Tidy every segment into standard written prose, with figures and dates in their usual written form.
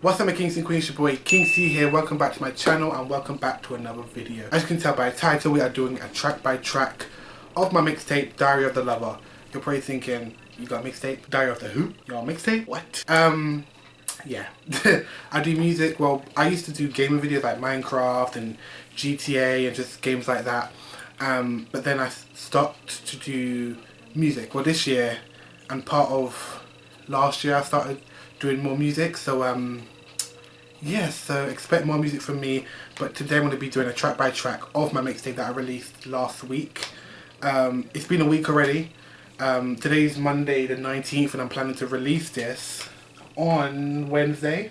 What's up my kings and queens, your boy Kingc here. Welcome back to my channel and welcome back to another video. As you can tell by the title, we are doing a track by track of my mixtape, Diary of the Lover. You're probably thinking, you got a mixtape? Diary of the who? Your mixtape? What? Yeah. I do music. Well, I used to do gaming videos like Minecraft and GTA and just games like that. But then I stopped to do music. Well, this year and part of last year I started doing more music. So yeah, so expect more music from me. But today I'm going to be doing a track by track of my mixtape that I released last week. It's been a week already. Today's Monday the 19th and I'm planning to release this on Wednesday,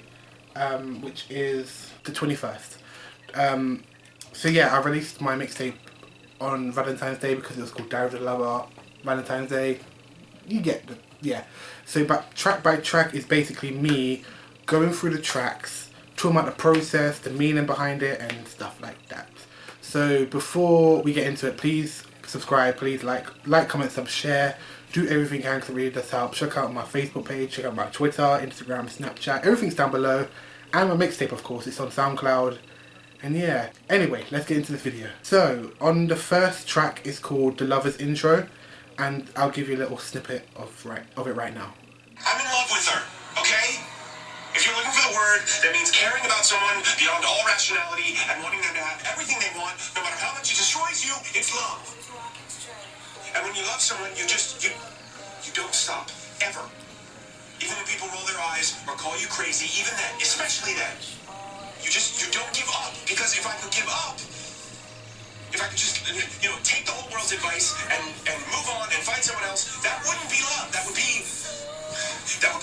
which is the 21st. So yeah, I released my mixtape on Valentine's Day because it was called Diary of the Lover, Valentine's Day. You get the, yeah. So but track by track is basically me going through the tracks, talking about the process, the meaning behind it and stuff like that. So before we get into it, please subscribe, please like, comment, sub, share. Do everything you can because it really does help. Check out my Facebook page, check out my Twitter, Instagram, Snapchat, everything's down below. And my mixtape, of course, it's on SoundCloud. And yeah, anyway, let's get into the video. So, on the first track is called The Lover's Intro. And I'll give you a little snippet of it right now. I'm in love with her, okay? If you're looking for the word that means caring about someone beyond all rationality and wanting them to have everything they want, no matter how much it destroys you, it's love. And when you love someone, you don't stop, ever. Even when people roll their eyes or call you crazy, even then, especially then, you don't give up. Because if I could give up, if I could just, take the whole world's advice and move on and find someone else, that wouldn't be love. That would be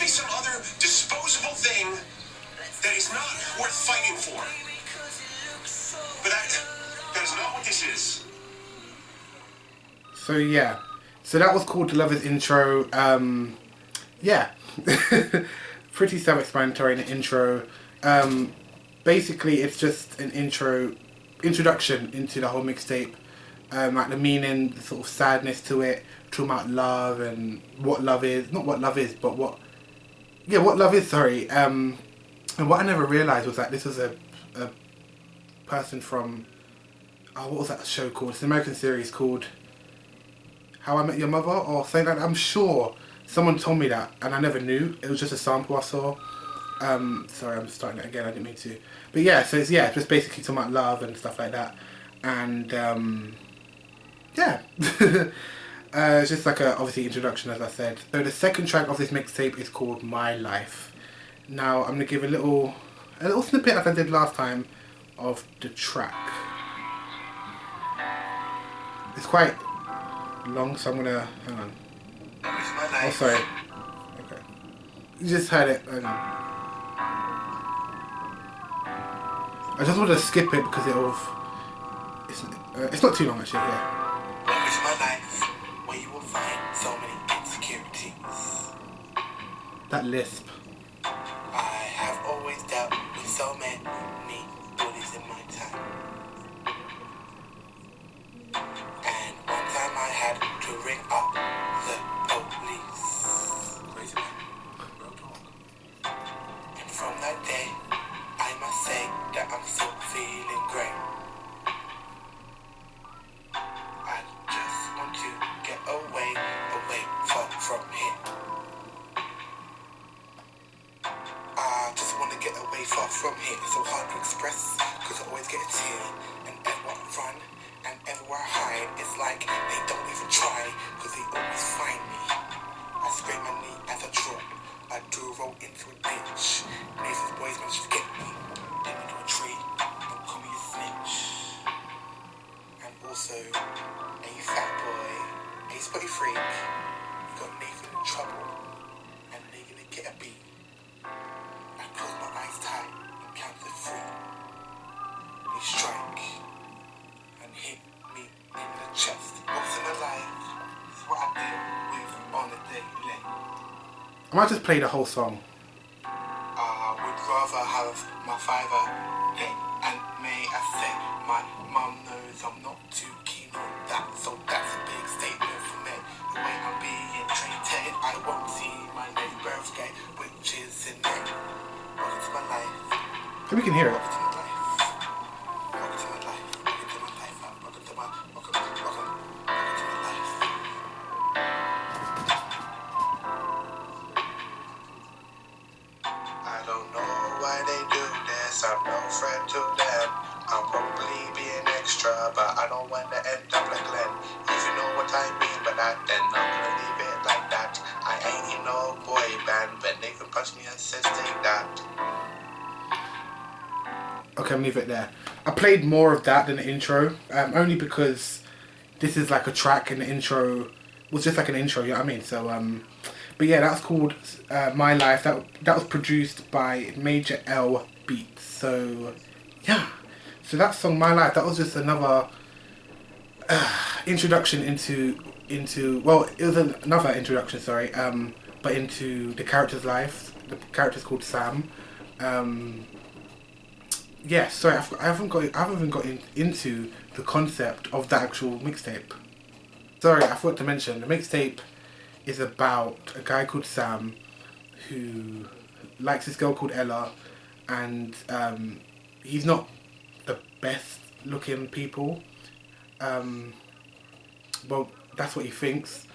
some other disposable thing that is not worth fighting for. But that is not what this is. So yeah, so that was called The Lover's Intro. Yeah, pretty self-explanatory in the intro. Basically it's just an introduction into the whole mixtape, like the meaning, the sort of sadness to it, talking about love and what love is, not what love is, but what love is, sorry. And what I never realised was that this was a person from, what was that show called? It's an American series called How I Met Your Mother or something like that. I'm sure someone told me that and I never knew. It was just a sample I saw. Sorry, I'm starting it again, I didn't mean to. But yeah, so it's just basically talking about love and stuff like that. And yeah. It's just like a, obviously, introduction, as I said. So the second track of this mixtape is called My Life. Now I'm gonna give a little snippet, like I did last time, of the track. It's quite long, so I'm gonna, hang on. Oh, sorry. Okay. You just heard it. Hang on. I just want to skip it because it's not too long actually. Yeah. It's my life where you will find so many insecurities. That lisp. I have always dealt with so many bullies in my time. And one time I had to ring up the police. Crazy man. Real talk. And from that day, I must say that I'm still feeling great. I just want to get away far from here. I just want to get away far from here. It's so hard to express, cause I always get a tear. And everywhere I run, and everywhere I hide, it's like they don't even try, cause they always find me. I scrape my knee as I drop. I do roll into a ditch. Nathan's boys managed to get me. Take me to a tree, don't call me a snitch. And also, a fat boy, a spotty freak, you got Nathan in trouble, and they're gonna get a beat. I close my eyes tight and count to 3. They strike and hit me in the chest. What's in my life is what I deal with on a daily. I might just play the whole song. I would rather have my fiver day, and may I say, my mum knows I'm not too keen on that, so that's a big statement for me. The way I'm being treated, I won't see my neighbour's gay, which is in it. Welcome to my life. so we can hear it. I don't know why they do this, I'm no friend to them. I'm probably being extra, but I don't want to end up like Glenn. If you know what I mean by that, then I'm gonna leave it like that. I ain't in no boy band, but they can punch me and says take that. Okay, I'm leave it there. I played more of that than the intro, only because this is like a track and the intro was just like an intro, you know what I mean? So, but yeah, that's called My Life. That was produced by Major L Beats. So, yeah. So that song, My Life, that was just another introduction into well, it was another introduction, sorry, but into the character's life. The character's called Sam. Yeah, sorry, I haven't even got into the concept of the actual mixtape. Sorry, I forgot to mention, the mixtape is about a guy called Sam who likes this girl called Ella, and he's not the best looking people. Well, that's what he thinks,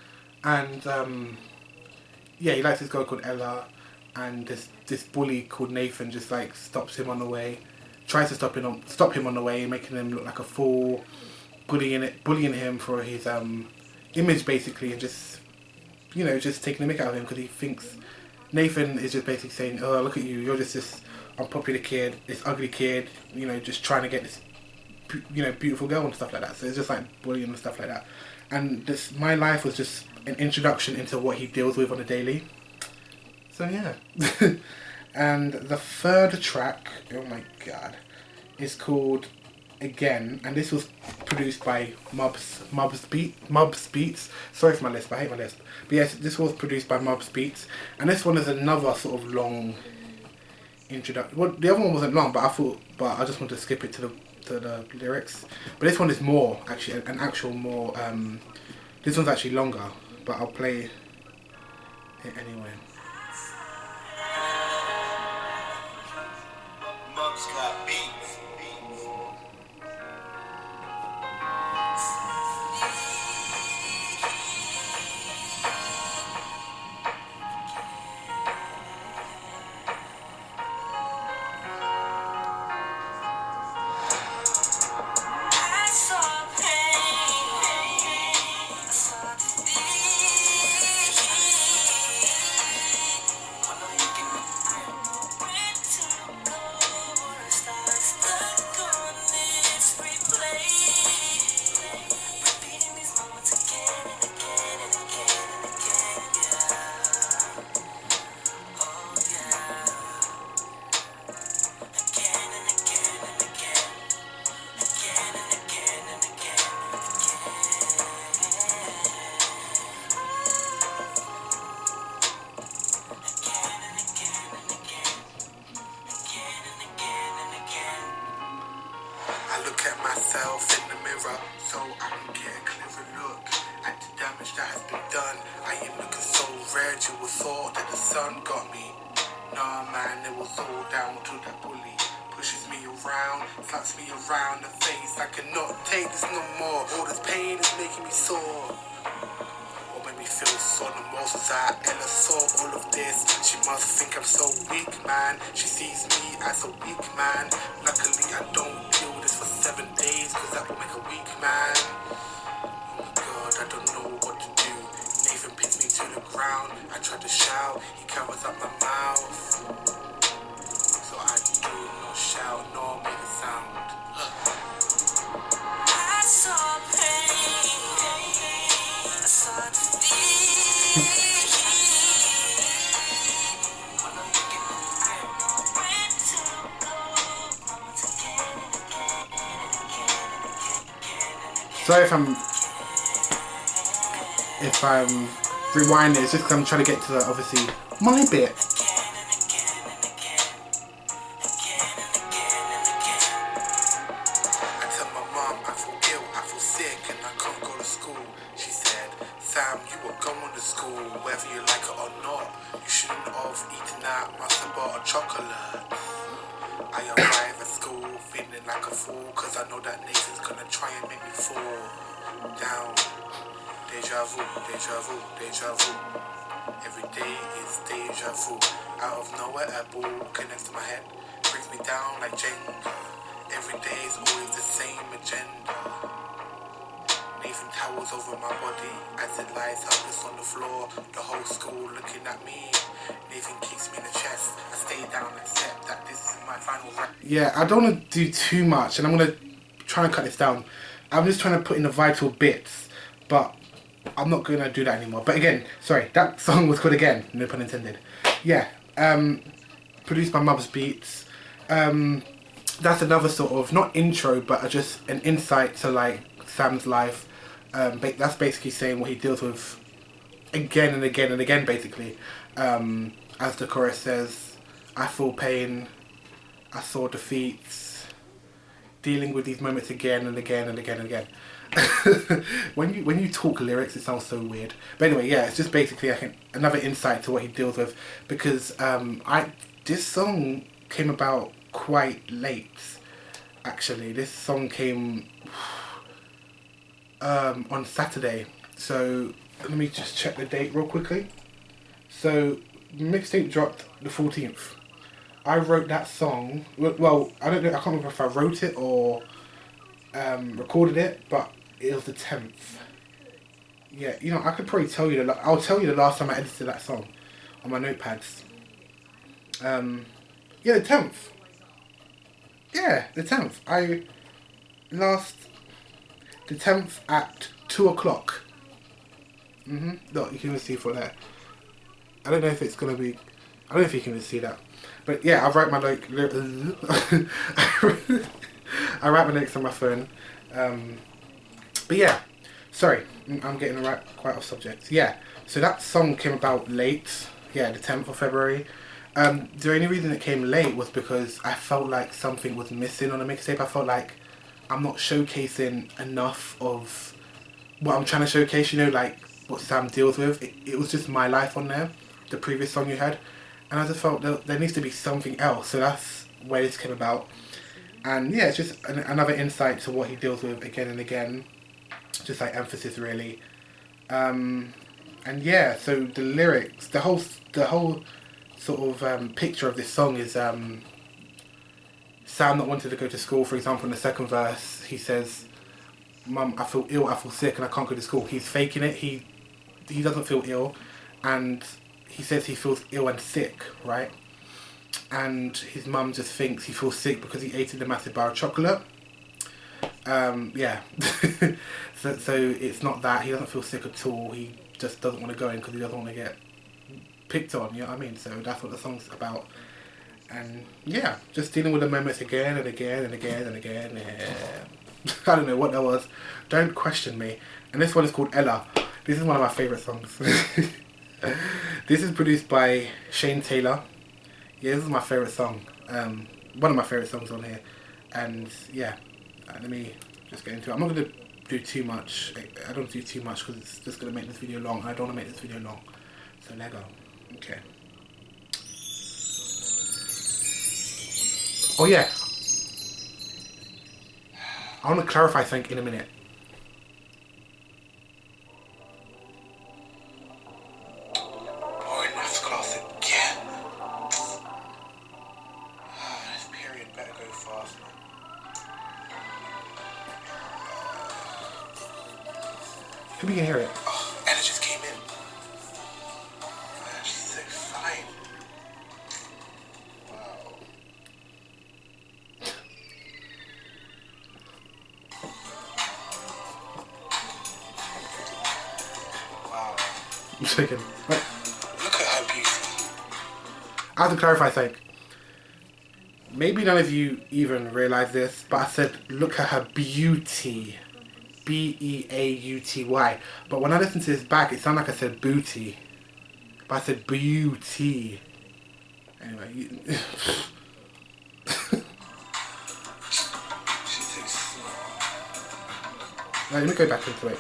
and yeah, he likes this girl called Ella, and this bully called Nathan just like stops him on the way. Tries to stop him on the way, making him look like a fool, bullying him for his image basically, and just, you know, just taking the mick out of him because he thinks Nathan is just basically saying, oh, look at you, you're just this unpopular kid, this ugly kid, you know, just trying to get this, you know, beautiful girl and stuff like that. So it's just like bullying and stuff like that. And this My Life was just an introduction into what he deals with on a daily. So yeah. And the third track, oh my god, is called Again, and this was produced by Mubs Beats. Sorry for my lisp, I hate my lisp. But yes, this was produced by Mubs Beats, and this one is another sort of long introduction. Well, the other one wasn't long, but I just wanted to skip it to the lyrics. But this one is more actually more. This one's actually longer, but I'll play it anyway. Got beats. Myself in the mirror so I can get a clearer look at the damage that has been done. I am looking so red, you would thought that the sun got me. Nah man, it was all down to that bully. Pushes me around, slaps me around the face. I cannot take this no more. All this pain is making me sore. What made me feel so the most was that Ella saw all of this. She must think I'm so weak, man. She sees me as a weak man. Luckily I don't deal with this for 7 days, cause that will make a weak man. Oh my god, I don't know what to do. Nathan pins me to the ground. I try to shout, he covers up my mouth. So I do no shout, nor make a sound. I saw pain, I saw defeat. Sorry if I'm rewinding, it's just because I'm trying to get to the, obviously, my bit. I tell my mom I feel ill, I feel sick, and I can't go to school. She said, Sam, you were going to school, whether you like it or not. You shouldn't have eaten that mustard bar or chocolate. I am like a fool, cause I know that Nathan's gonna try and make me fall down. Deja vu, deja vu, deja vu. Every day is deja vu. Out of nowhere, a ball connects to my head, brings me down like Jenga. Every day is always the same agenda. Nathan towers over my body as it lies helpless on the floor. The whole school looking at me. Nathan kicks me in the chest. I stay down and accept that this is my final rap. Yeah, I don't want to do too much, and I'm going to try and cut this down. I'm just trying to put in the vital bits, but I'm not going to do that anymore. But again, sorry, that song was called Again, no pun intended. Yeah, produced by Mother's Beats. That's another sort of, not intro, but just an insight to like Sam's life. That's basically saying what he deals with again and again and again, basically. As the chorus says, I feel pain, I saw defeats, dealing with these moments again and again and again and again. when you talk lyrics, it sounds so weird. But anyway, yeah, it's just basically, I think, another insight to what he deals with, because this song came about quite late. Actually, this song came on Saturday, so let me just check the date real quickly. So Mixtape dropped the 14th. I wrote that song, well, I don't know, I can't remember if I wrote it or recorded it, but it was the 10th. Yeah, you know, I could probably tell you, I'll tell you the last time I edited that song on my notepads. Yeah, the 10th. Yeah, the 10th. The 10th at 2 o'clock. Look, you can even see for that. I don't know if it's going to be, I don't know if you can even see that. But yeah, I write my I write my lyrics on my phone. But yeah, sorry, I'm getting quite off subject. Yeah, so that song came about late. Yeah, the 10th of February. The only reason it came late was because I felt like something was missing on the mixtape. I felt like I'm not showcasing enough of what I'm trying to showcase, you know, like what Sam deals with. It was just my life on there, the previous song you had. And I just felt that there needs to be something else. So that's where this came about. And yeah, it's just another insight to what he deals with again and again. Just like emphasis, really. And yeah, so the lyrics, the whole sort of picture of this song is Sam not wanting to go to school. For example, in the second verse, he says, "Mum, I feel ill, I feel sick, and I can't go to school." He's faking it. He doesn't feel ill, and he says he feels ill and sick, right? And his mum just thinks he feels sick because he ate a massive bar of chocolate. Yeah. so it's not that. He doesn't feel sick at all. He just doesn't want to go in because he doesn't want to get picked on, you know what I mean? So that's what the song's about. And yeah, just dealing with the moments again and again and again and again. Yeah. I don't know what that was. Don't question me. And this one is called Ella. This is one of my favourite songs. This is produced by Shane Taylor. Yeah, this is my favourite song. One of my favourite songs on here. And yeah, let me just get into it. I'm not going to do too much. I don't do too much because it's just going to make this video long. I don't want to make this video long. So let go. Okay. Oh yeah. I want to clarify something in a minute. Boring maths class again. This period better go fast, man. Hope you can hear it. Oh, Ella just came in. Man, she's so fine. Wow. Wow. I'm shaking. Wait. Look at her beauty. I have to clarify something. Maybe none of you even realise this, but I said look at her beauty. B-E-A-U-T-Y. But when I listen to this back, it sounded like I said booty. But I said beauty. Anyway. She's so smart. Right, let me go back into it.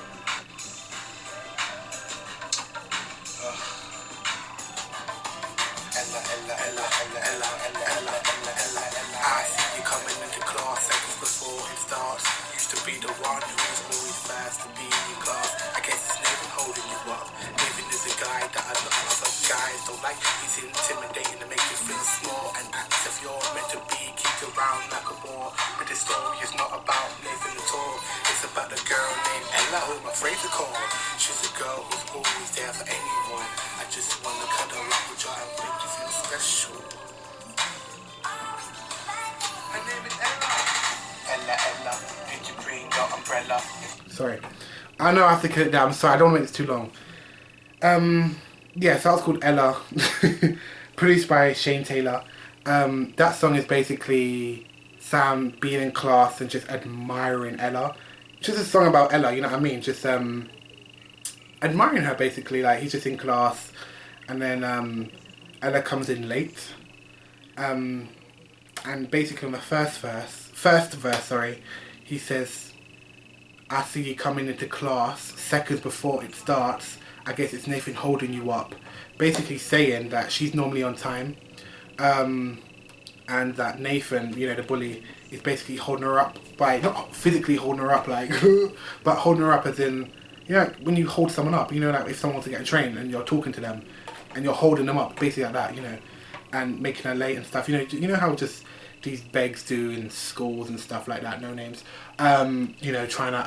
Ella. I see you coming into class seconds whisked around like a ball. But this story is not about Nathan at all. It's about a girl named Ella who I'm afraid to call. She's a girl who's always there for anyone. I just wanna cuddle up with you and make you feel special. Her name is Ella. Ella, did you bring your umbrella? Sorry. I know I have to cut it down. I'm sorry, I don't want to make this too long. Yeah, so that was called Ella. Produced by Shane Taylor. That song is basically Sam being in class and just admiring Ella. Just a song about Ella, you know what I mean? Just admiring her basically. Like, he's just in class and then Ella comes in late. And basically on the first verse, he says, I see you coming into class seconds before it starts. I guess it's Nathan holding you up. Basically saying that she's normally on time. And that Nathan, you know, the bully, is basically holding her up by, not physically holding her up like, but holding her up as in, you know, when you hold someone up, you know, like if someone wants to get a train and you're talking to them and you're holding them up, basically like that, you know, and making her late and stuff. You know how just these begs do in schools and stuff like that, no names, you know, trying to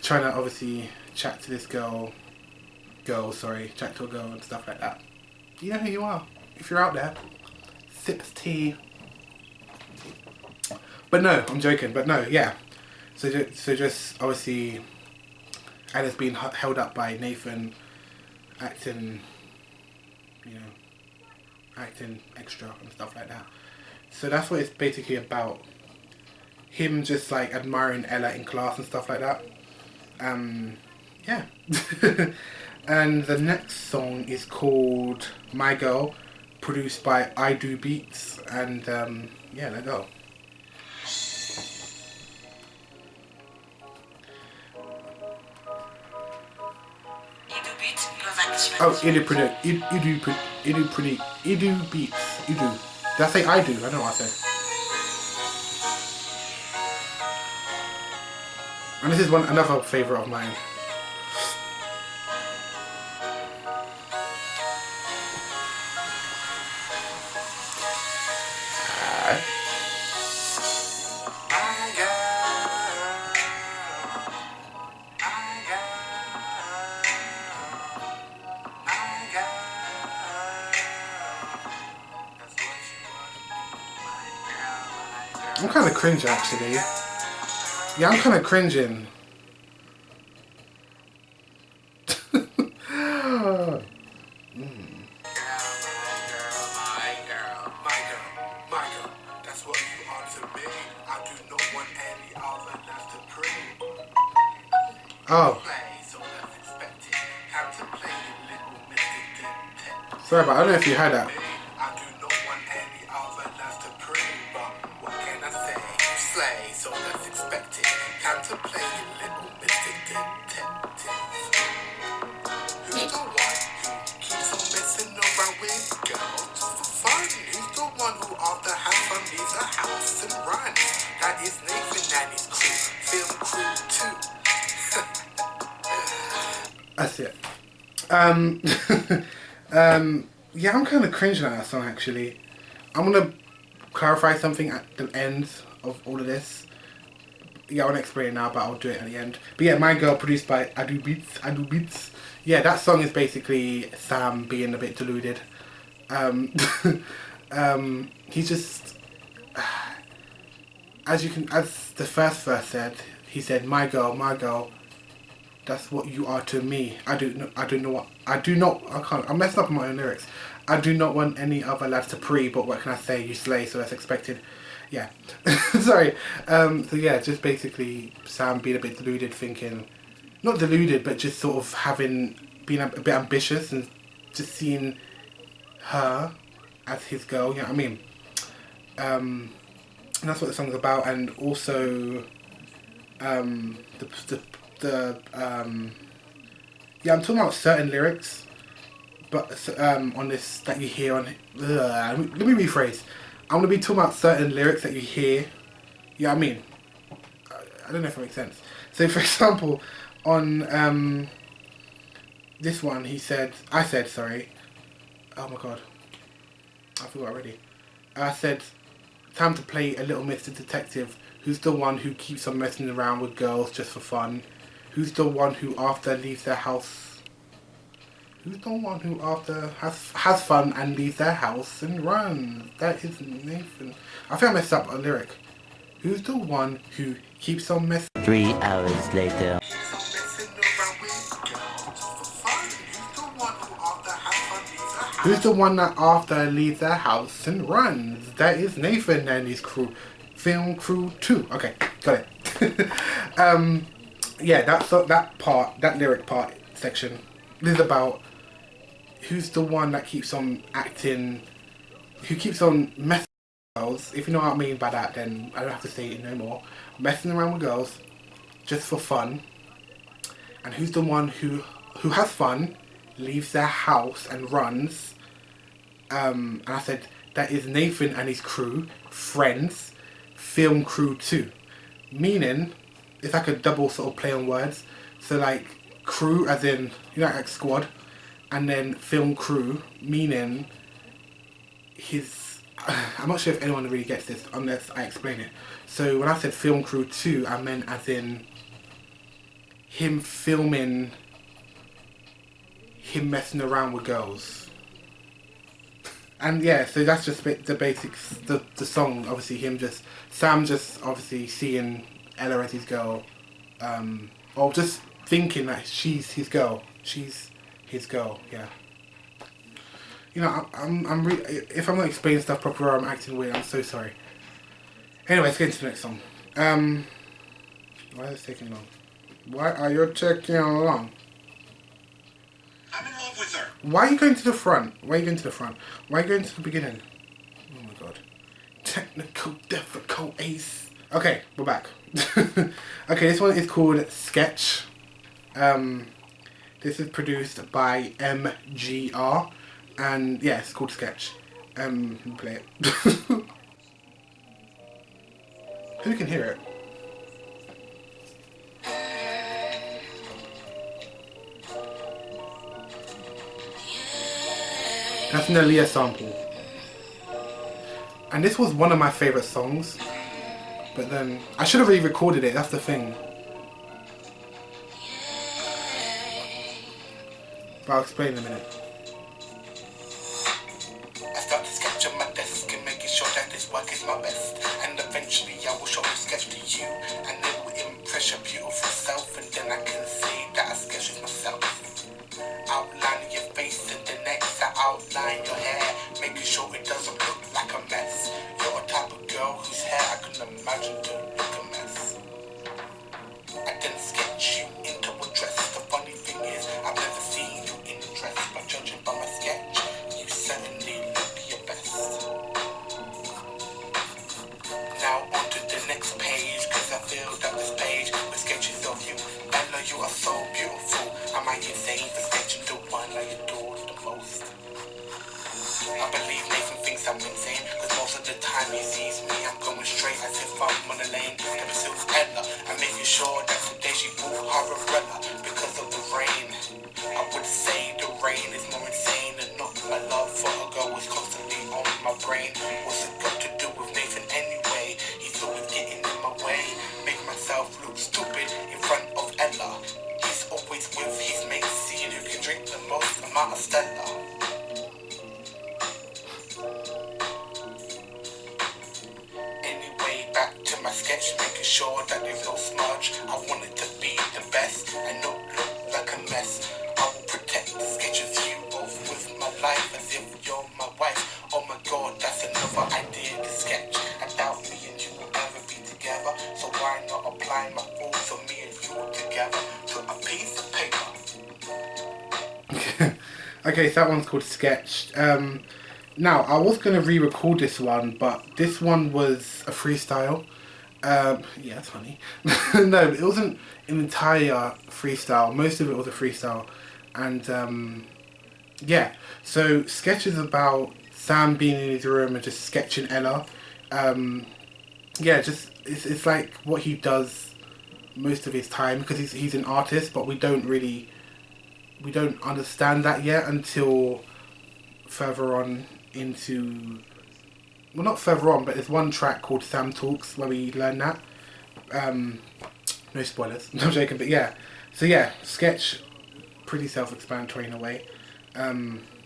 obviously chat to this girl, chat to a girl and stuff like that. You know who you are. If you're out there, sips tea. But no, I'm joking. But no, yeah. So just obviously, Ella's being held up by Nathan, acting extra and stuff like that. So that's what it's basically about. Him just like admiring Ella in class and stuff like that. Yeah. And the next song is called My Girl, produced by I Do Beats, and yeah, let's go. Oh, Idu Beats. Idu. Did I say I do? I don't know what I said. And this is another favourite of mine. I'm kind of cringe actually. Yeah, I'm kind of cringing. Oh. Sorry, but I don't know if you heard that. That's it. Yeah, I'm kind of cringing at that song actually. I'm gonna clarify something at the end of all of this. Yeah, I want to explain it now, but I'll do it at the end. But yeah, My Girl, produced by I Do Beats. Yeah, that song is basically Sam being a bit deluded. He's just, as the first verse said, he said, my girl, that's what you are to me. I'm messing up on my own lyrics. I do not want any other lads to pre, but what can I say? You slay, so that's expected. Yeah. Sorry. So yeah, just basically Sam being a bit deluded, thinking, not deluded, but just sort of being a bit ambitious and just seeing her as his girl, you know what I mean? And that's what the song's about. And also, yeah, I'm talking about certain lyrics, but on this that you hear on. Let me rephrase. I'm gonna be talking about certain lyrics that you hear. Yeah, I mean, I don't know if it makes sense. So, for example, on this one, I said, oh my god, I forgot already. I said, time to play a little Mr. Detective. Who's the one who keeps on messing around with girls just for fun? Who's the one who after leaves their house? Who's the one who after has fun and leaves their house and runs? That is Nathan. I think I messed up a lyric. Who's the one who keeps on messing? 3 hours later. Who's the one that after leaves their house and runs? That is Nathan and his crew. Film crew 2. Okay, got it. Yeah, that lyric part section. This is about who's the one that keeps on acting, who keeps on messing with girls. If you know what I mean by that, then I don't have to say it no more. Messing around with girls just for fun. And who's the one who has fun, leaves their house and runs. And I said that is Nathan and his crew, friends, film crew 2. Meaning, it's like a double sort of play on words. So like crew as in, you know, like squad. And then film crew, meaning his... I'm not sure if anyone really gets this unless I explain it. So when I said film crew 2, I meant as in him filming him messing around with girls. And yeah, so that's just the basics, the song, obviously Sam just obviously seeing Ella as his girl, or just thinking that she's his girl, yeah. You know, if I'm not explaining stuff properly or I'm acting weird, I'm so sorry. Anyway, let's get into the next song. Why is it taking long? Why are you taking long? I'm in love with her. Why are you going to the front? Why are you going to the front? Why are you going to the beginning? Oh my god. Technical difficult ace. Okay, we're back. Okay, this one is called Sketch. This is produced by MGR. And yeah, it's called Sketch. Play it. Who can hear it? That's an Aaliyah sample. And this was one of my favourite songs. But then, I should have really recorded it, that's the thing. But I'll explain in a minute. I start to sketch on my desk and making sure that this work is my best. And eventually I will show the sketch to you. And it will impress your beautiful self. And then I can say that I sketched myself. Outlining your face and the next I outline your hair, making sure it doesn't look like a mess. You're a type of girl whose hair I can imagine to look a mess. I then sketch you into a dress. The funny thing is, I've never seen you in a dress, but judging by my sketch, you certainly look your best. Now on to the next page, cause I filled up this page with sketches of you. Ella, you are so beautiful. Am I insane for sketching the one I adore the most? I believe Nathan thinks I'm insane, cause most of the time he sees me, I'm going straight as if I'm on a lane. To pursue Ella, I'm making sure that today she bought her umbrella because of the rain. I would say the rain is more insane than not. My love for a girl is constantly on my brain. What's it got to do with Nathan anyway? He's always getting in my way, make myself look stupid in front of Ella. He's always with his mates, seeing who can drink the most amount of Stella. Anyway, back to my sketch, making sure that there's no smudge. I want it to be the best and not look like a mess. I will protect the sketch of you both with my life as if you're my wife. Oh my god, that's another idea to sketch. I doubt me and you will ever be together, so why not apply my rules of me and you together to a piece of paper? Okay, so that one's called Sketch. Now, I was going to re-record this one, but this one was a freestyle. Yeah, that's funny. No, it wasn't an entire freestyle. Most of it was a freestyle. And, yeah. So, Sketch is about Sam being in his room and just sketching Ella. Yeah, just, it's like what he does most of his time, because he's an artist, but we don't understand that yet until further on into well, not further on, but there's one track called Sam Talks where we learn that. No spoilers, no joking, but yeah. So yeah, sketch, pretty self-explanatory in a way,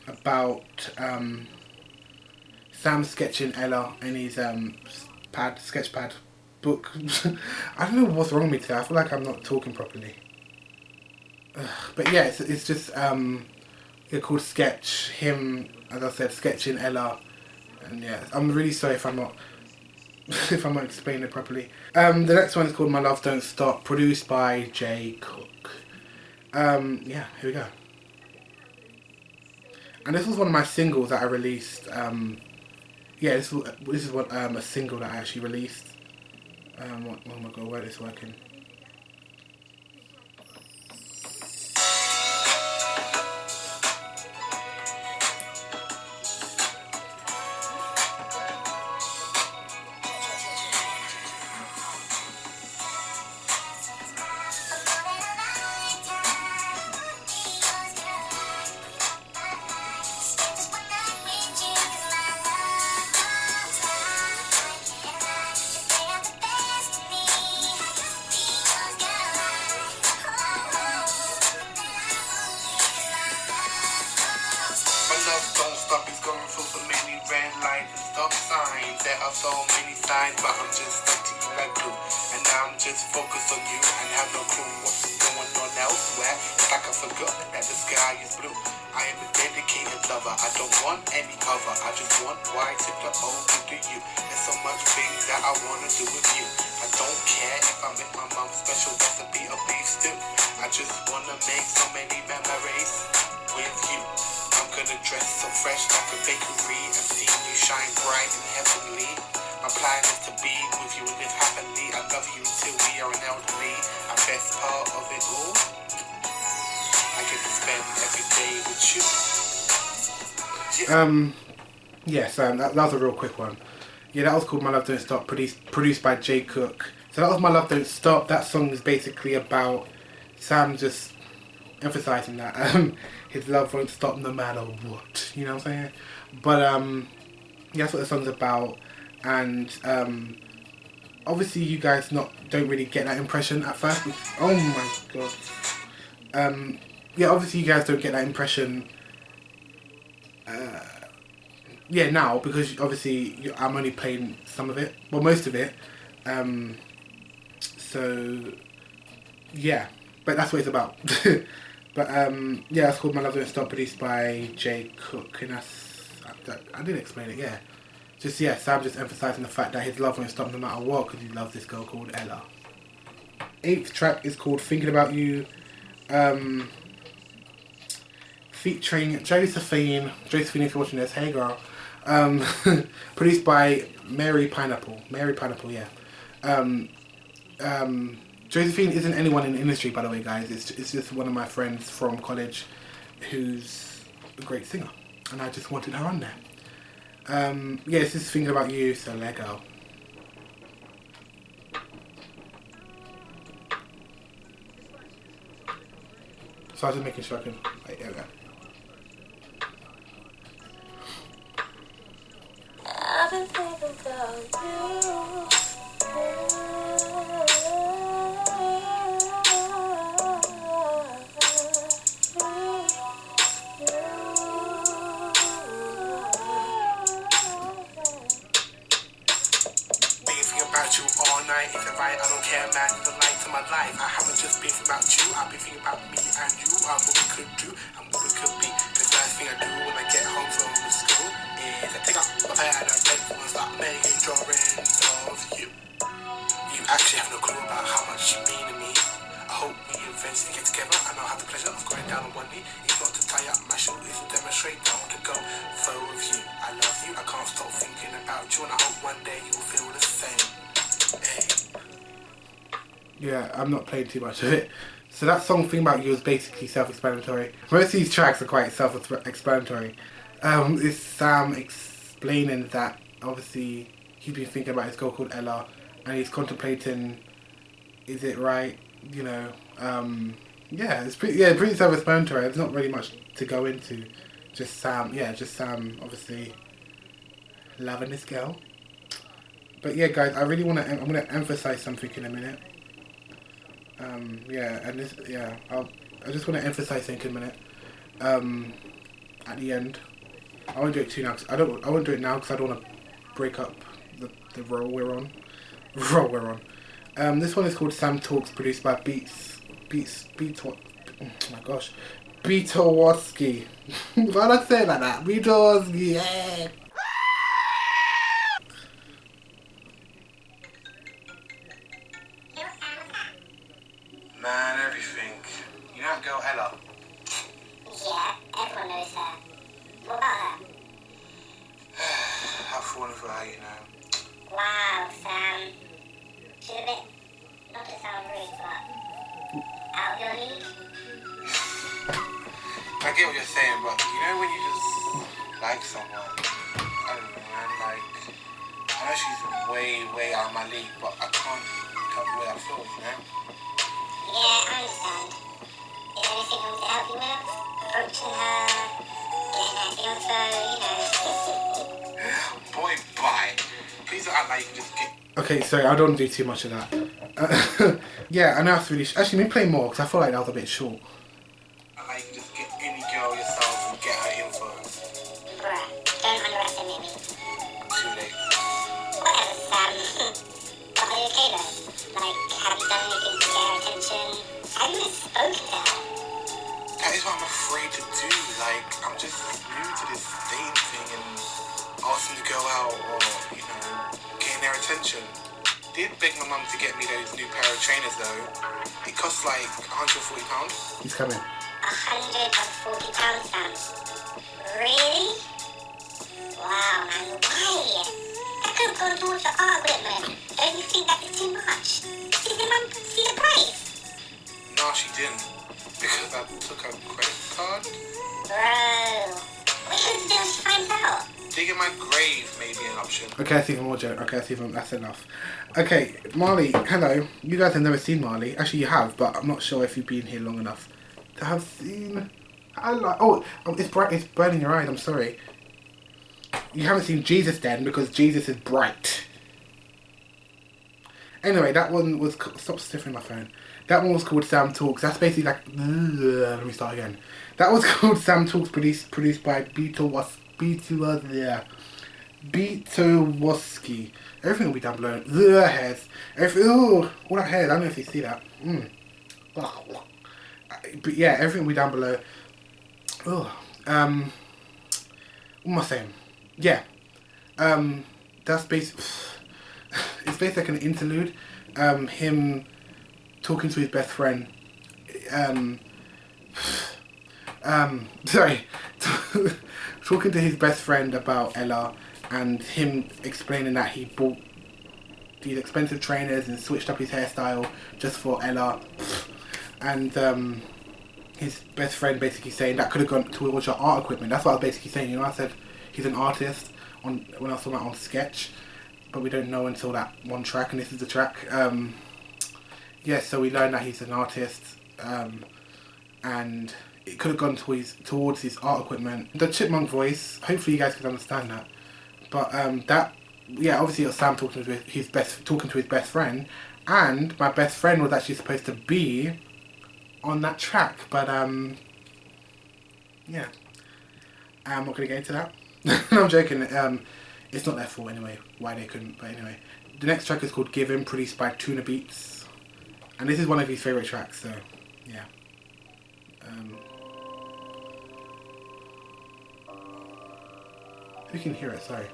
about Sam sketching Ella in his sketch pad book. I don't know what's wrong with me today. I feel like I'm not talking properly. But yeah, it's just called Sketch. Him, as I said, sketching Ella, and yeah, I'm really sorry if I'm not if I'm not explaining it properly. The next one is called My Love Don't Stop, produced by J Cook. Yeah, here we go. And this was one of my singles that I released. Yeah, this is what a single that I actually released. Oh my god, where is this working? Don't stop, it's going through so many red lights and stop signs. There are so many signs, but I'm just stuck to you like glue. And now I'm just focused on you and have no clue what's going on elsewhere. It's like I forgot that the sky is blue. I am a dedicated lover, I don't want any cover. I just want Y to the O to the U. There's so much things that I wanna do with you. I don't care if I make my mom's special recipe of beef stew. I just wanna make so many memories with you. I'm gonna dress so fresh like a bakery and see you shine bright and heavenly. My plan is to be with you and live happily. I love you until we are an elderly. And best part of it all, I get to spend every day with you. Yes, that was a real quick one. Yeah, that was called My Love Don't Stop, produced by J Cook. So that was My Love Don't Stop. That song is basically about Sam just emphasizing that his love won't stop no matter what. You know what I'm saying? But yeah, that's what the song's about. And obviously you guys don't really get that impression at first. Oh my god. Yeah, obviously you guys don't get that impression. Yeah, now, because obviously I'm only playing some of it, well, most of it. So yeah, but that's what it's about. But yeah, it's called My Love Don't Stop, produced by J Cook, and I didn't explain it. Yeah, Sam just emphasising the fact that his love won't stop no matter what, because he loves this girl called Ella. 8th track is called Thinking About You, featuring Josephine. Josephine, if you're watching this, hey girl. Produced by Mary Pineapple, yeah. Josephine isn't anyone in the industry, by the way, guys. It's just one of my friends from college who's a great singer, and I just wanted her on there. Yeah, this is Thinking About You, so let go. So I was just making sure I can. Wait, there we go. I've been thinking about you. About you all night, is it right? I don't care, man, you're the light to my life. I haven't just been thinking about you, I've been thinking about me and you, what we could do and what we could be. The first thing I do when I get home from school is I take out my pad and pencil and start making drawings of you. You actually have no clue about how much you mean to me. I hope we eventually get together and I'll have the pleasure of going down on one knee. It's not to tie up my shoe, it's to demonstrate I want to go for with you. I love you, I can't stop thinking about you, and I hope one day you'll feel the same. Yeah, I'm not playing too much of it. So that song, Thinking About You, is basically self-explanatory. Most of these tracks are quite self-explanatory. It's Sam explaining that obviously he's been thinking about his girl called Ella, and he's contemplating, is it right? You know, yeah, it's pretty self-explanatory. There's not really much to go into. Just Sam, obviously loving this girl. But yeah, guys, I really want to. I'm going to emphasize something in a minute. Yeah, and this. Yeah, I just want to emphasize something in a minute. At the end, I won't do it too now. I won't do it now because I don't want to break up the role we're on. This one is called Sam Talks, produced by Beats. Oh my gosh, Beatowoski. Why did I say it like that? Beatowoski. Yeah. Man, everything. You know that girl Ella? Yeah, everyone knows her. What about her? I've fallen for her, you know. Wow, Sam. She's a bit, not to sound rude, but out of your league. I get what you're saying, but you know when you just like someone, I don't know, man, like, I know she's way out of my league, but I can't tell the way I feel, you know? Yeah, I understand. Is there anything I want to help you with? Approaching her, getting her info, you know. Boy, bye. Please don't act like you can just get... Okay, sorry, I don't do too much of that. Yeah, I know that's really... Actually, let me play more because I feel like that was a bit short. Like, you can just get any girl yourself and get her info. Bruh, don't underestimate me. Too late. Whatever, Sam. But are you okay though? Like, have you done anything to get her attention? Have you even spoken to her? That is what I'm afraid to do. Like, I'm just new to this dating thing and asking to go out or, you know, getting their attention. Did beg my mum to get me those new pair of trainers though. It costs like £140. He's coming. £140, Sam. Really? Wow, man, why? That could have gone towards your art equipment. Don't you think that is too much? Did your mum see the price? No, she didn't. Because I took her credit card. Bro, what are you going to do when she finds out? Dig in my grave may be an option. Okay, that's even more joke. Okay, that's enough. Okay, Marley, hello. You guys have never seen Marley. Actually, you have, but I'm not sure if you've been here long enough to have seen... Oh, it's bright. It's burning your eyes. I'm sorry. You haven't seen Jesus then, because Jesus is bright. Anyway, that one was... Stop sniffing my phone. That one was called Sam Talks. That's basically like... Let me start again. That was called Sam Talks, produced by Beatowoski. Everything will be down below. The hairs. Ooh, all that hair. I don't know if you see that. But yeah, everything will be down below. Oh, what am I saying? Yeah. That's basically... It's basically like an interlude. Him talking to his best friend. Sorry. Talking to his best friend about Ella and him explaining that he bought these expensive trainers and switched up his hairstyle just for Ella. And his best friend basically saying that could have gone towards your art equipment. That's what I was basically saying. You know, I said he's an artist when I was talking about on Sketch, but we don't know until that one track, and this is the track. Yeah, so we learned that he's an artist, and it could have gone towards his art equipment. The chipmunk voice, hopefully you guys can understand that. But that, yeah, obviously it was Sam talking to his best friend, and my best friend was actually supposed to be on that track, but yeah, I'm not gonna get into that. No, I'm joking. It's not their fault anyway why they couldn't. But anyway, the next track is called "Give Him," produced by Tuna Beats, and this is one of his favorite tracks. So yeah. You can hear it. Sorry.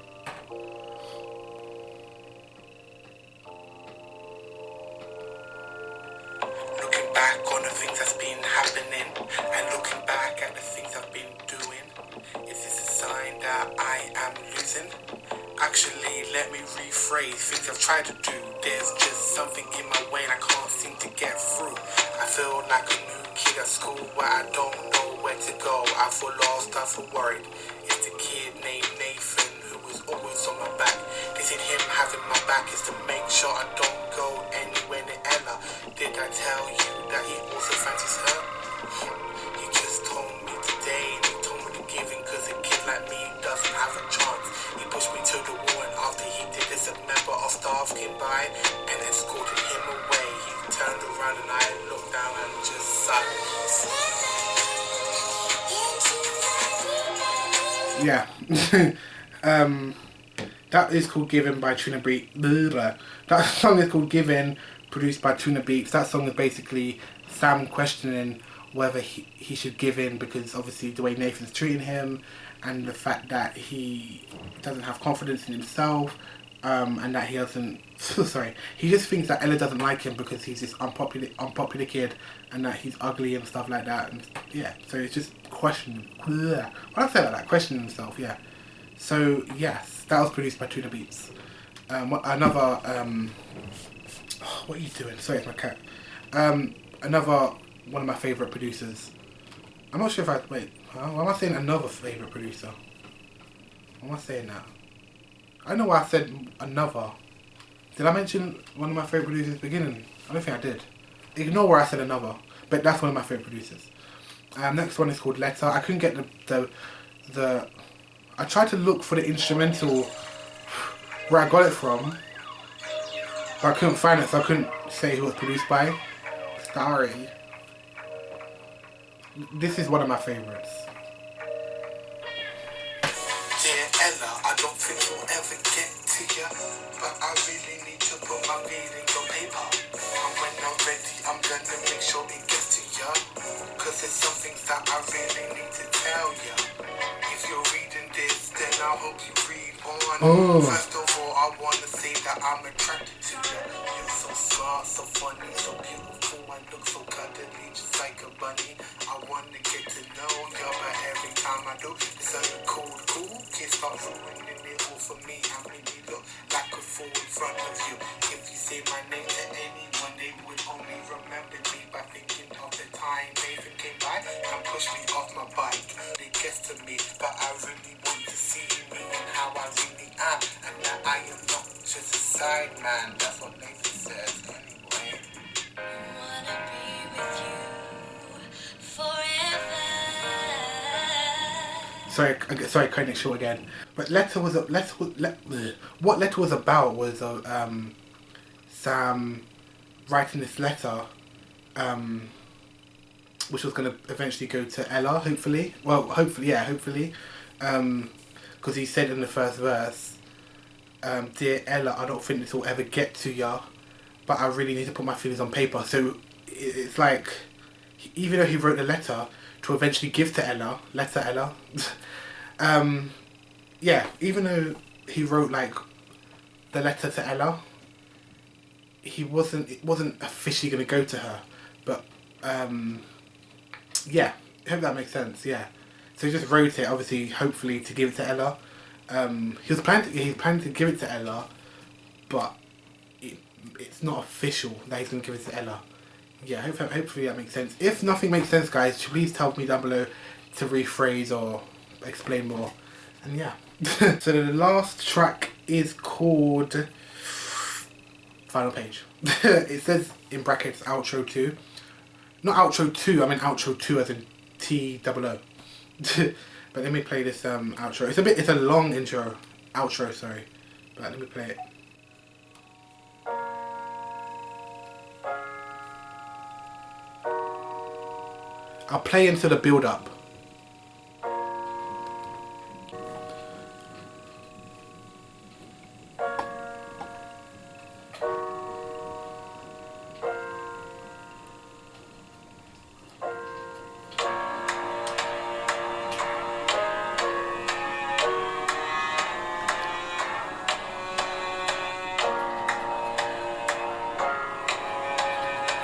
Looking back on the things that's been happening and looking back at the things I've been doing, is this a sign that I am losing? Actually, let me rephrase things I've tried to do. There's just something in my way and I can't seem to get through. I feel like a new kid at school where I don't know where to go. I feel lost, I feel worried. It's the kid named Nathan who was always on my back. This ain't him having my back, is to make sure I don't go anywhere near Ella. Did I tell you that he also fancies her? He just told me today and he told me to give in, cause a kid like me doesn't have a chance. He pushed me to the health came by and escorted him away. He turned around and I looked down and just silence. Yeah. That is called Given by Tuna Beat. That song is called Given, produced by Tuna Beats. That song is basically Sam questioning whether he should give in, because obviously the way Nathan's treating him and the fact that he doesn't have confidence in himself, and that he doesn't he just thinks that Ella doesn't like him because he's this unpopular kid and that he's ugly and stuff like that. And yeah, so it's just questioning. Why I say like that? Questioning himself, yeah. So yes, that was produced by Tuna Beats. Another what are you doing? Sorry, it's my cat. Another one of my favourite producers. I'm not sure if why am I saying another favourite producer? Why am I saying that? I don't know why I said another. Did I mention one of my favourite producers at the beginning? I don't think I did. Ignore where I said another, but that's one of my favourite producers. Next one is called Letter. I couldn't get the I tried to look for the instrumental where I got it from, but I couldn't find it, so I couldn't say who it was produced by. Sorry. This is one of my favourites. Dear Ella, I don't think we'll ever get to ya, but I really need to put my feelings on paper. And when I'm ready, I'm gonna make sure it gets to ya, cause there's some things that I really need to tell ya. If you're reading this, then I hope you read on. Oh. First of all, I wanna say that I'm attracted to ya. You're so smart, so funny, so beautiful, and look so cuddly, just like a bunny. I wanna get to know ya, but every time I do, it's a cool kid starts ruining it all for me. I make me look like a fool in front of you. If you say my name to anyone, they would only remember me by thinking of the time Nathan came by and pushed me off my bike. They guessed to me, but I really want to see me and how I really am, and that I am not just a side man. That's what Nathan says anyway. Wanna be with you forever. Sorry, cutting it short again. But what Letter was about was Sam writing this letter, which was going to eventually go to Ella, hopefully. Well, hopefully. Because he said in the first verse, Dear Ella, I don't think this will ever get to ya, but I really need to put my feelings on paper. So it's like, even though he wrote the letter to eventually give to Ella, letter Ella, yeah, even though he wrote like the letter to Ella, it wasn't officially going to go to her, but yeah, I hope that makes sense. Yeah, so he just wrote it, obviously, hopefully to give it to Ella. He was planning to give it to Ella, but it's not official that he's going to give it to Ella. Yeah, hopefully that makes sense. If nothing makes sense, guys, please tell me down below to rephrase or explain more. And yeah. So the last track is called Final Page. It says in brackets outro 2. Not outro 2, I mean outro 2 as in T-O-O. But let me play this outro. It's a long outro, sorry. But let me play it. I'll play into the build up.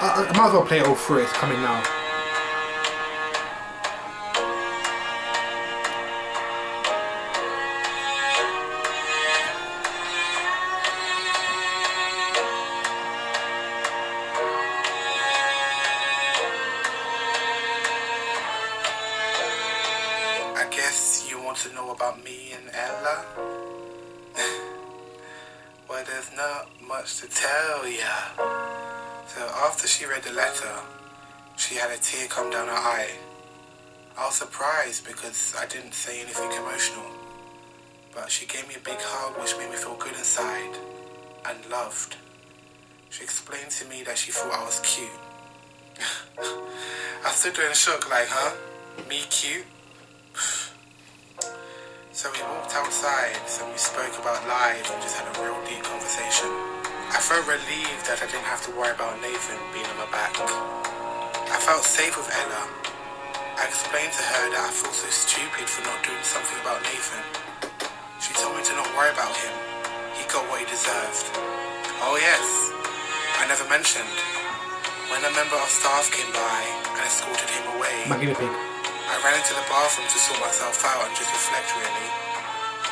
I might as well play it all through, it's coming now. I guess you want to know about me and Ella? Well, there's not much to tell ya. So after she read the letter, she had a tear come down her eye. I was surprised because I didn't say anything emotional, but she gave me a big hug which made me feel good inside and loved. She explained to me that she thought I was cute. I stood there in shock like, huh? Me cute? So we walked outside and we spoke about life and just had a real deep conversation. I felt relieved that I didn't have to worry about Nathan being on my back. I felt safe with Ella. I explained to her that I felt so stupid for not doing something about Nathan. She told me to not worry about him. He got what he deserved. Oh yes, I never mentioned. When a member of staff came by and escorted him away, My guinea pig. I ran into the bathroom to sort myself out and just reflect really.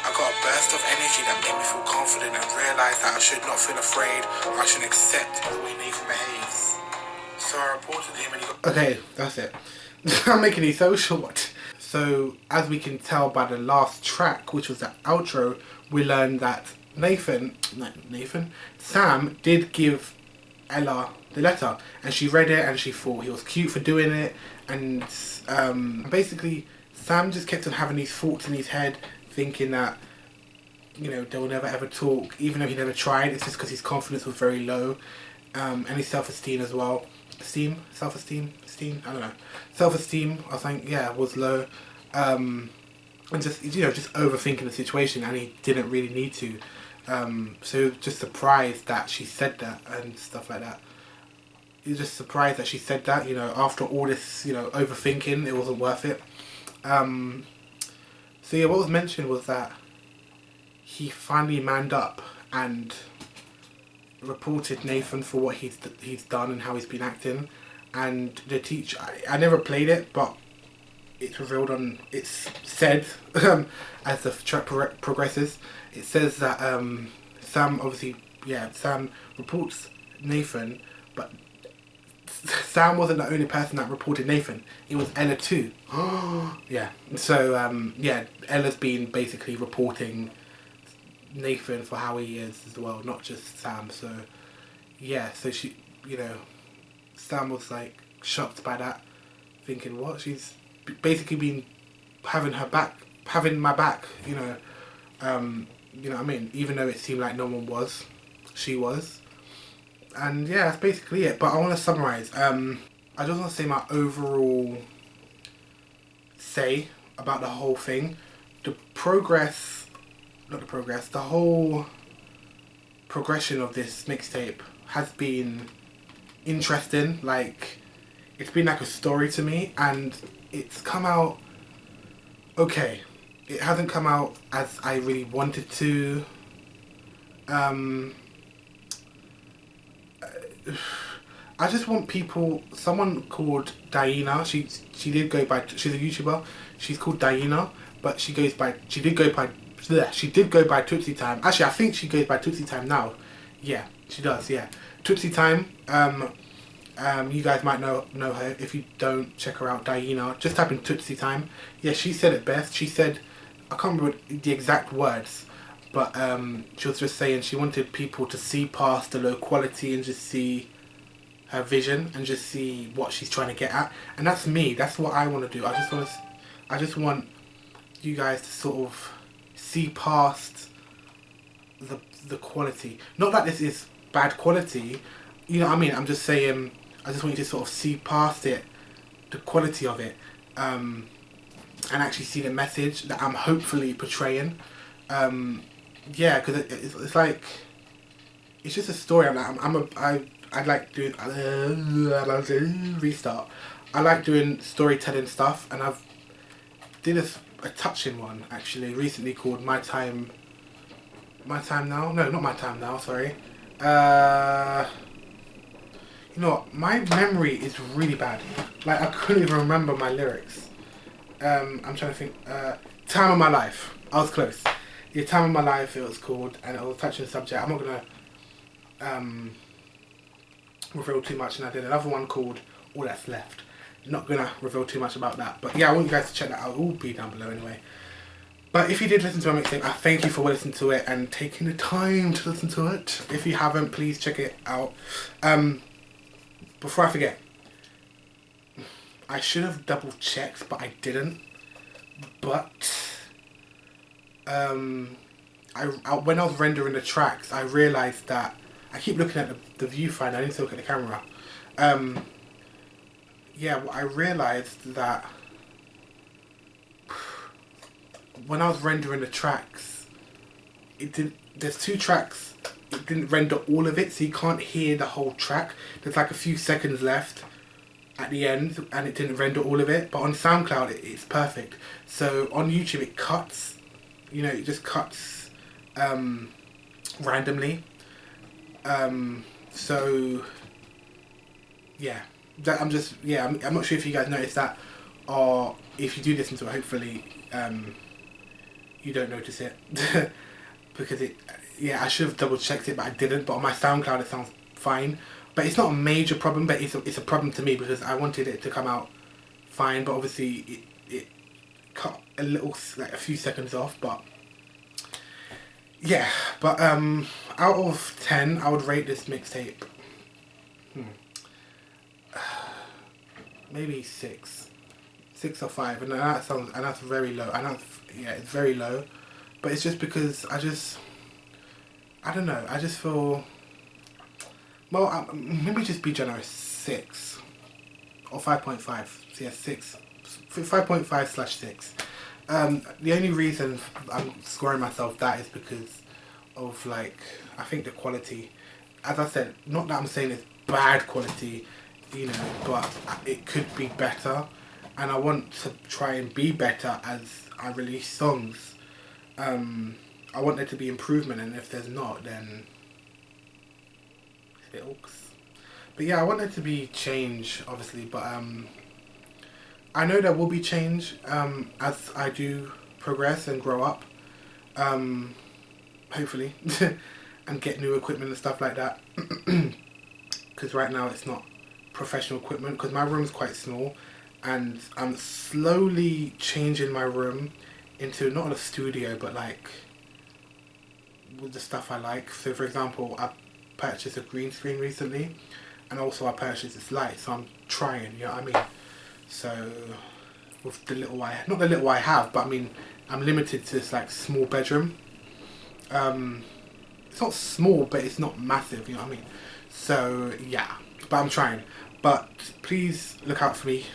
I got a burst of energy that made me feel confident and realised that I should not feel afraid or I should accept the way Nathan behaves. So I reported him and he got... Okay, that's it. I'm making it so short. So, as we can tell by the last track, which was the outro, we learned that Sam did give Ella the letter, and she read it and she thought he was cute for doing it, and basically Sam just kept on having these thoughts in his head, thinking that, you know, they will never ever talk, even though he never tried. It's just because his confidence was very low, and his self-esteem as well. Self-esteem, I don't know. Self-esteem, I think, yeah, was low, and just, you know, just overthinking the situation, and he didn't really need to. So just surprised that she said that and stuff like that. He was just surprised that she said that, you know, after all this, you know, overthinking, it wasn't worth it. So yeah, what was mentioned was that he finally manned up and reported Nathan for what he's done and how he's been acting. And the teacher, I never played it, but it's revealed on, it's said as the track progresses, it says that Sam obviously, yeah, Sam reports Nathan, but Sam wasn't the only person that reported Nathan. It was Ella too. Yeah. So yeah, Ella's been basically reporting Nathan for how he is as well, not just Sam. So yeah, so she, you know, Sam was like shocked by that, thinking what, she's basically been having my back, you know. You know what I mean? Even though it seemed like no one was, she was. And yeah, that's basically it. But I want to summarise. I just want to say my overall say about the whole thing. The whole progression of this mixtape has been interesting. Like, it's been like a story to me, and it's come out okay. It hasn't come out as I really wanted to. I just want people. Someone called Diana. She did go by. She's a YouTuber. She's called Diana, but she did go by Tootsie Time. Actually, I think she goes by Tootsie Time now. Yeah, she does. Yeah, Tootsie Time. You guys might know her. If you don't, check her out. Diana. Just type in Tootsie Time. Yeah, she said it best. She said, I can't remember the exact words, but she was just saying she wanted people to see past the low quality and just see her vision and just see what she's trying to get at. And that's me. That's what I want to do. I just want you guys to sort of see past the quality. Not that this is bad quality. You know what I mean? I'm just saying, I just want you to sort of see past it, the quality of it, and actually see the message that I'm hopefully portraying. Yeah, because it's like, it's just a story. I like doing restart. I like doing storytelling stuff, and I've did a touching one actually recently called My Time Now. No, not My Time Now. Sorry. You know what? My memory is really bad. Like, I couldn't even remember my lyrics. I'm trying to think. Time of My Life. I was close. Yeah, Time of My Life it was called, and it was a touching subject. I'm not gonna reveal too much, and I did another one called All That's Left. Not gonna reveal too much about that, but yeah, I want you guys to check that out. It will be down below anyway. But if you did listen to my mixtape, I thank you for listening to it and taking the time to listen to it. If you haven't, please check it out. Before I forget, I should have double checked, but I didn't. But I when I was rendering the tracks, I realised that I keep looking at the viewfinder. I need to look at the camera. Yeah, I realised that when I was rendering the tracks, it did. There's 2 tracks. It didn't render all of it, so you can't hear the whole track. There's like a few seconds left at the end, and it didn't render all of it. But on SoundCloud, it's perfect. So on YouTube, it cuts. You know, it just cuts randomly. So yeah, I'm not sure if you guys noticed that, or if you do listen to it, hopefully you don't notice it. Because I should have double checked it, but I didn't. But on my SoundCloud, it sounds fine. But it's not a major problem, but it's a problem to me because I wanted it to come out fine. But obviously, it cut a little, like a few seconds off. But yeah, but out of 10, I would rate this mixtape maybe 6 or 5, and that's very low. And it's very low. But it's just because I don't know, I just feel, well, maybe just be generous, 6 or 5.5. So yeah, 6, 5.5/6. The only reason I'm scoring myself that is because of, like, I think the quality. As I said, not that I'm saying it's bad quality, you know, but it could be better, and I want to try and be better as I release songs. I want there to be improvement, and if there's not, then it's a bit awkward. But yeah, I want there to be change, obviously, but I know there will be change as I do progress and grow up, hopefully, and get new equipment and stuff like that. Because right now it's not professional equipment, because my room's quite small, and I'm slowly changing my room into not a studio, but like with the stuff I like. So for example, I purchased a green screen recently, and also I purchased this light, so I'm trying, you know what I mean? So with the little not the little I have, but I mean, I'm limited to this like small bedroom. It's not small, but it's not massive, you know what I mean? So yeah, but I'm trying. But please look out for me.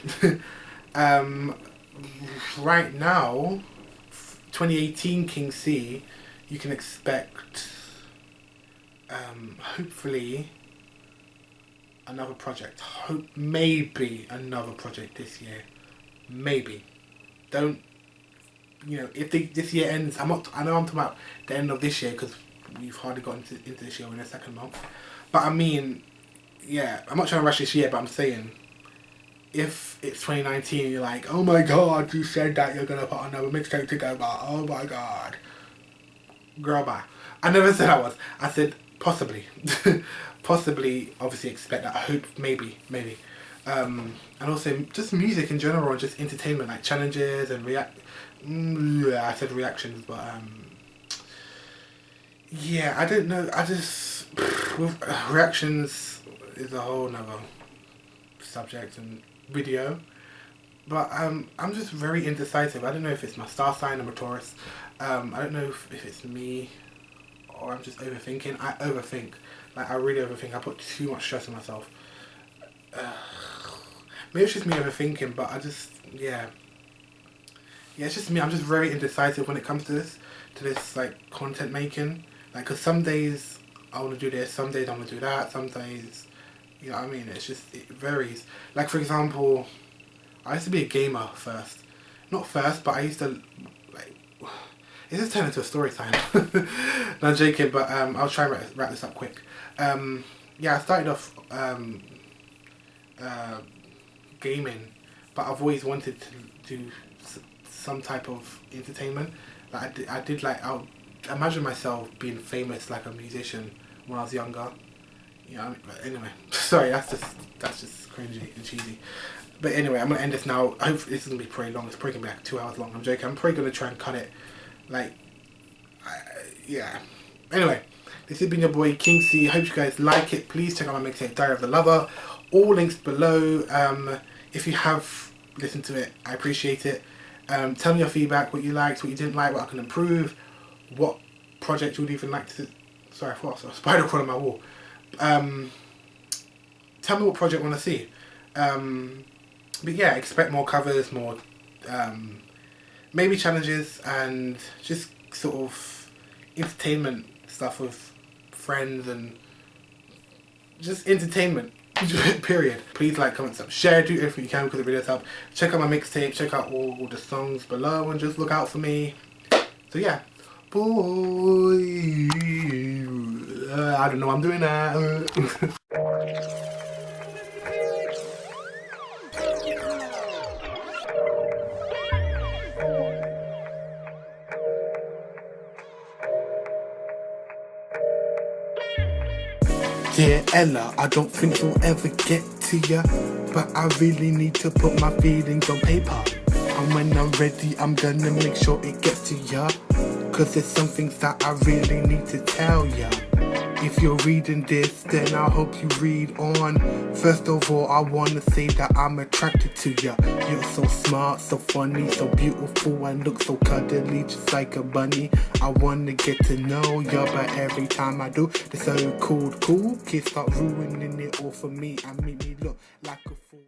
Right now, 2018 Kingc, you can expect hopefully another project. Maybe another project this year. Maybe. Don't, you know, if this year ends, I know I'm talking about the end of this year because we've hardly got into this year in the second month. But I mean, yeah, I'm not trying to rush this year, but I'm saying, if it's 2019 and you're like, oh my god, you said that you're gonna put another mixtape together, oh my god. Girl, bye. I never said I was. I said possibly. Possibly, obviously expect that. I hope, maybe. And also just music in general and just entertainment, like challenges and I said reactions, but yeah, I don't know. I just, with reactions is a whole nother subject and video. But I'm just very indecisive. I don't know if it's my star sign. I'm a Taurus. I don't know if it's me or I'm just overthinking. I overthink. Like, I really overthink. I put too much stress on myself. Maybe it's just me overthinking, but I just, yeah. Yeah, it's just me. I'm just very indecisive when it comes to this like content making. Like, cause some days I want to do this, some days I want to do that, some days, you know what I mean? It's just, it varies. Like, for example, I used to be a gamer first. Not first, but I used to, like, it just turned into a story time. No, I'm joking, but I'll try and wrap this up quick. Yeah, I started off gaming, but I've always wanted to do some type of entertainment. Like, I did like, I imagine myself being famous like a musician when I was younger. You know, but anyway, sorry, that's just cringy and cheesy. But anyway, I'm gonna end this now. I hope this is gonna be pretty long. It's probably gonna be like 2 hours long. I'm joking. I'm probably gonna try and cut it. Like, yeah. Anyway, this has been your boy Kingc. Hope you guys like it. Please check out my mixtape Diary of the Lover. All links below. If you have listened to it, I appreciate it. Tell me your feedback, what you liked, what you didn't like, what I can improve, what project you would even like to Sorry, I thought I saw a spider crawling on my wall. Tell me what project you want to see. But yeah, expect more covers, more maybe challenges, and just sort of entertainment stuff with friends and just entertainment. Period. Please like, comment, sub, share, do everything you can because it really does help. Check out my mixtape, check out all the songs below, and just look out for me. So yeah, boy, I don't know what I'm doing now. Dear Ella, I don't think we'll ever get to ya, but I really need to put my feelings on paper. And when I'm ready, I'm gonna make sure it gets to ya, cause there's some things that I really need to tell ya. If you're reading this, then I hope you read on. First of all, I wanna say that I'm attracted to ya. You're so smart, so funny, so beautiful, and look so cuddly, just like a bunny. I wanna get to know ya, but every time I do, they're so cool. Kids start ruining it all for me and make me look like a fool.